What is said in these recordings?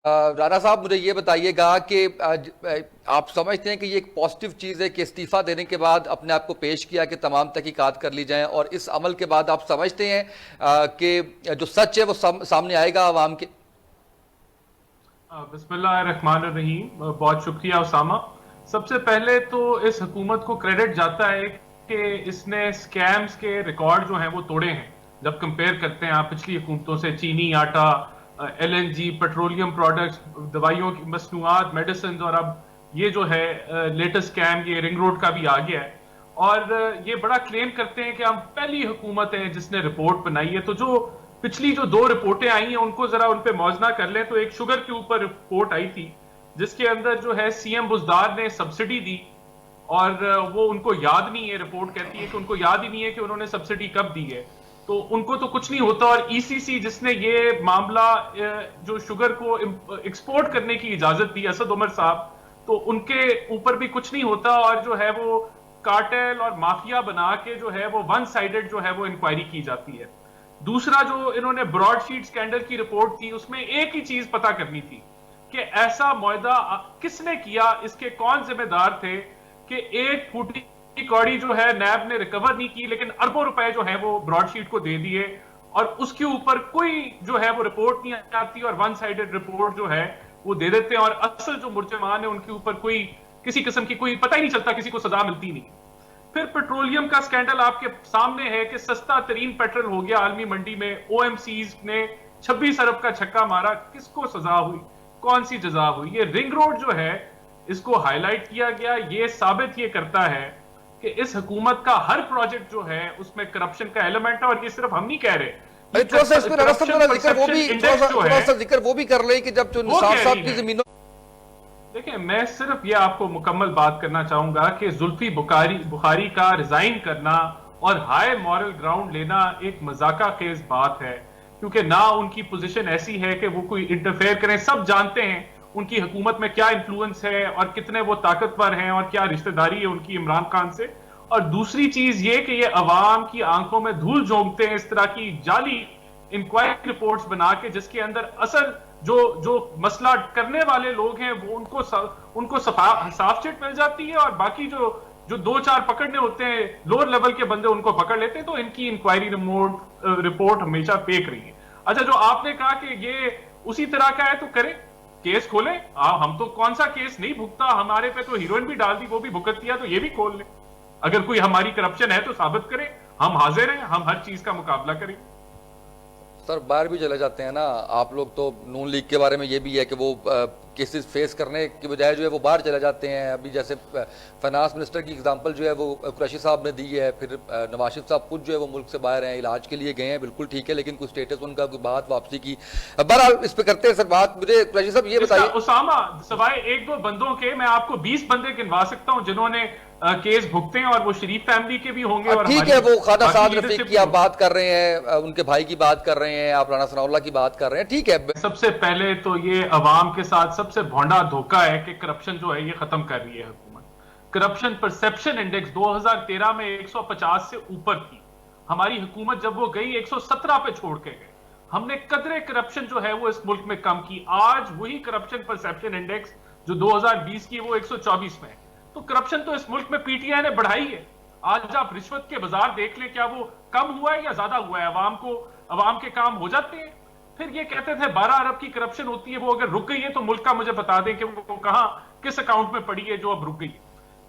राणा साहब, मुझे ये बताइएगा कि आप समझते हैं कि ये एक पॉजिटिव चीज़ है कि इस्तीफा देने के बाद अपने आप को पेश किया कि तमाम तहकीकात कर ली जाएं, और इस अमल के बाद आप समझते हैं कि जो सच है वो सामने आएगा आवाम के? बिस्मिल्लाहिर्रहमानिर्रहीम। बहुत शुक्रिया उसामा। सबसे पहले तो इस हुकूमत को क्रेडिट जाता है कि इसने स्कैम्स के रिकॉर्ड जो हैं वो तोड़े हैं। जब कंपेयर करते हैं आप पिछली हुकूमतों से, चीनी आटा, एलएनजी, पेट्रोलियम प्रोडक्ट्स, दवाइयों की मसनूआत, मेडिसिन, और अब ये जो है लेटेस्ट स्कैम, ये रिंग रोड का भी आ गया है। और ये बड़ा क्लेम करते हैं कि हम पहली हुकूमत है जिसने रिपोर्ट बनाई है। तो जो पिछली जो दो रिपोर्टें आई हैं उनको जरा उन पे मौजना कर लें। तो एक शुगर के ऊपर रिपोर्ट आई थी जिसके अंदर जो है सीएम बुजदार ने सब्सिडी दी, और वो उनको याद नहीं है। रिपोर्ट कहती है कि उनको याद ही नहीं है कि उन्होंने सब्सिडी कब दी है। तो उनको तो कुछ नहीं होता। और ईसीसी जिसने ये मामला जो शुगर को एक्सपोर्ट करने की इजाजत दी, असद उमर साहब, तो उनके ऊपर भी कुछ नहीं होता। और जो है वो कार्टेल और माफिया बना के जो है वो वन साइडेड जो है वो इंक्वायरी की जाती है। दूसरा जो इन्होंने ब्रॉडशीट स्कैंडल की रिपोर्ट थी, उसमें एक ही चीज पता करनी थी कि ऐसा मुआहदा किसने किया, इसके कौन जिम्मेदार थे कि एक फूटी कौड़ी जो है नैब ने रिकवर नहीं की, लेकिन अरबों रुपए जो है वो ब्रॉडशीट को दे दिए, और उसके ऊपर कोई जो है वो रिपोर्ट नहीं आती, और वन साइडेड रिपोर्ट जो है वो दे देते हैं। और असल जो मुर्जमान है उनके ऊपर कोई किसी किस्म की कोई पता ही नहीं चलता, किसी को सजा मिलती नहीं। फिर पेट्रोलियम का स्कैंडल आपके सामने है कि सस्ता तरीन पेट्रोल हो गया आलमी मंडी में। ओएमसीज ने 26 अरब का छक्का मारा, किसको सजा हुई, कौन सी जजा हुई? ये रिंग रोड जो है इसको हाईलाइट किया गया। ये साबित ये करता है कि इस हुकूमत का हर प्रोजेक्ट जो है उसमें करप्शन का एलिमेंट है। और ये सिर्फ हम नहीं कह रहे, अरे थोड़ा सा इस पर राणा साहब, थोड़ा जिक्र वो भी, इंडेक्स जो है जिक्र वो भी कर ले कि जब जो वो निसार कह साहब रही की है। जमीनों। देखिए, मैं सिर्फ ये आपको मुकम्मल बात करना चाहूंगा कि जुल्फी बुखारी का रिजाइन करना और हाई मॉरल ग्राउंड लेना एक मजाका खेज बात है, क्योंकि ना उनकी पोजीशन ऐसी है कि वो कोई इंटरफेयर करें। सब जानते हैं उनकी हुकूमत में क्या इन्फ्लुएंस है और कितने वो ताकतवर हैं और क्या रिश्तेदारी है उनकी इमरान खान से। और दूसरी चीज ये कि ये अवाम की आंखों में धूल झोंकते हैं इस तरह की जाली इंक्वायरी रिपोर्ट्स बना के, जिसके अंदर असल जो जो मसला करने वाले लोग हैं वो उनको साफ चिट मिल जाती है, और बाकी जो जो दो चार पकड़ने होते हैं लोअर लेवल के बंदे उनको पकड़ लेते हैं। तो इनकी इंक्वायरी रिपोर्ट हमेशा फेक रही है। अच्छा, जो आपने कहा कि ये उसी तरह का है तो करें, केस खोलें। हम तो कौन सा केस नहीं भुगता, हमारे पे तो हीरोइन भी डाल दी, वो भी भुगत दिया, तो ये भी खोल लें। अगर कोई हमारी करप्शन है तो साबित करें, हम हाजिर हैं, हम हर चीज का मुकाबला करें। सर बाहर भी चले जाते हैं ना आप लोग, तो नून लीग के बारे में ये भी है कि वो केसेस फेस करने की बजाय जो है वो बाहर चले जाते हैं। अभी जैसे फाइनेंस मिनिस्टर की एग्जांपल जो है वो कुरैशी साहब ने दी है। फिर नवाज शरीफ साहब खुद जो है वो मुल्क से बाहर हैं, इलाज के लिए गए हैं, बिल्कुल ठीक है, लेकिन कोई स्टेटस उनका, कोई बात वापसी की। बहरहाल इस पे करते हैं सर बात। मुझे कुरैशी साहब ये बताइए, उसामा, सवाए एक दो बंदों के मैं आपको 20 बंदे गिनवा सकता हूं जिन्होंने केस भुगते हैं, और वो शरीफ फैमिली के भी होंगे और ठीक है, वो खाना साद रफीक की आप लीडरशिप। बात कर रहे हैं, उनके भाई की बात कर रहे हैं, आप राना सनाउल्लाह की बात कर रहे हैं, ठीक है। सबसे पहले तो ये अवाम के साथ सबसे भोंडा धोखा है कि करप्शन जो है ये खत्म कर रही है हुकूमत। करप्शन परसेप्शन इंडेक्स 2013 में 150 से ऊपर थी। हमारी हुकूमत जब वो गई 117 पे छोड़ के गए। हमने कदरे करप्शन जो है वो इस मुल्क में कम की। आज वही करप्शन परसेप्शन इंडेक्स जो 2020 की वो 124 में है। तो करप्शन तो इस मुल्क में पीटीआई ने बढ़ाई है। आज आप रिश्वत के बाजार देख लें, क्या वो कम हुआ है या ज्यादा हुआ है? अवाम के काम हो जाते हैं। फिर ये कहते थे 12 अरब की करप्शन होती है, वो अगर रुक गई है तो मुल्क का मुझे बता दें कि वो कहां किस अकाउंट में पड़ी है जो अब रुक गई है।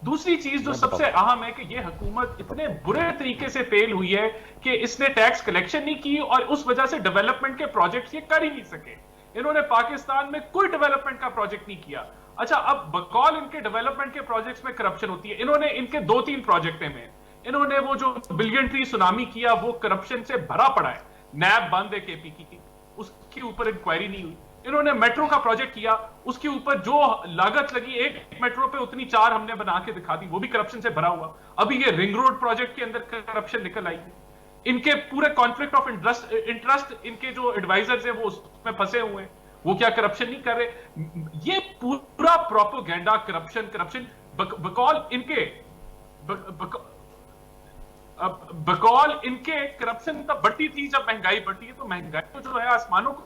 दूसरी चीज जो सबसे अहम है कि ये हुकूमत इतने बुरे तरीके से फेल हुई है कि इसने टैक्स कलेक्शन नहीं की, और उस वजह से डेवलपमेंट के प्रोजेक्ट्स ये कर ही नहीं सके। इन्होंने पाकिस्तान में कोई डेवलपमेंट का प्रोजेक्ट नहीं किया। अच्छा, अब बकौल इनके डेवलपमेंट के प्रोजेक्ट्स में करप्शन होती है। इन्होंने इनके 2-3 प्रोजेक्ट में इन्होंने वो जो बिलियन ट्री सुनामी किया वो करप्शन से भरा पड़ा है। नैब बंद है केपीकी की, उसके ऊपर इंक्वायरी नहीं हुई। इन्होंने मेट्रो का प्रोजेक्ट किया, उसके ऊपर जो लागत लगी एक मेट्रो पे उतनी 4 हमने बना के दिखा दी, वो भी करप्शन से भरा हुआ। अभी ये रिंग रोड प्रोजेक्ट के अंदर करप्शन निकल आई है। इनके पूरे कॉन्फ्लिक्ट ऑफ इंटरेस्ट इनके जो एडवाइजर्स हैं वो उसमें फंसे हुए हैं। वो क्या करप्शन नहीं कर रहे? ये पूरा प्रोपोगेंडा करप्शन करप्शन बकौल इनके बकौल करप्शन तब बढ़ती थी जब महंगाई बढ़ती है। तो महंगाई तो जो है आसमानों को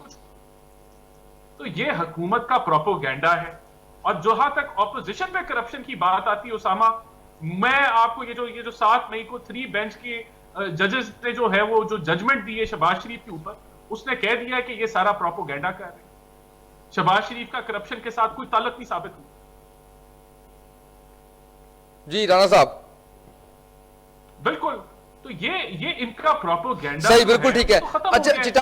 तो ये हुकूमत का प्रोपोगेंडा है। और जहां तक ऑपोजिशन पे करप्शन की बात आती है उसामा, मैं आपको ये जो 7 मई को 3 बेंच के जजेस ने जो है वो जो जजमेंट दी है शहबाज शरीफ के ऊपर, उसने कह दिया कि ये सारा प्रोपोगेंडा कर रहे हैं। शहबाज शरीफ का करप्शन के साथ कोई ताल्लुक नहीं साबित हुआ। जी राणा साहब, बिल्कुल। तो ये इनका प्रोपोगेंडा सही, बिल्कुल ठीक है। तो खत्म हो अच्छा गया है। चिटा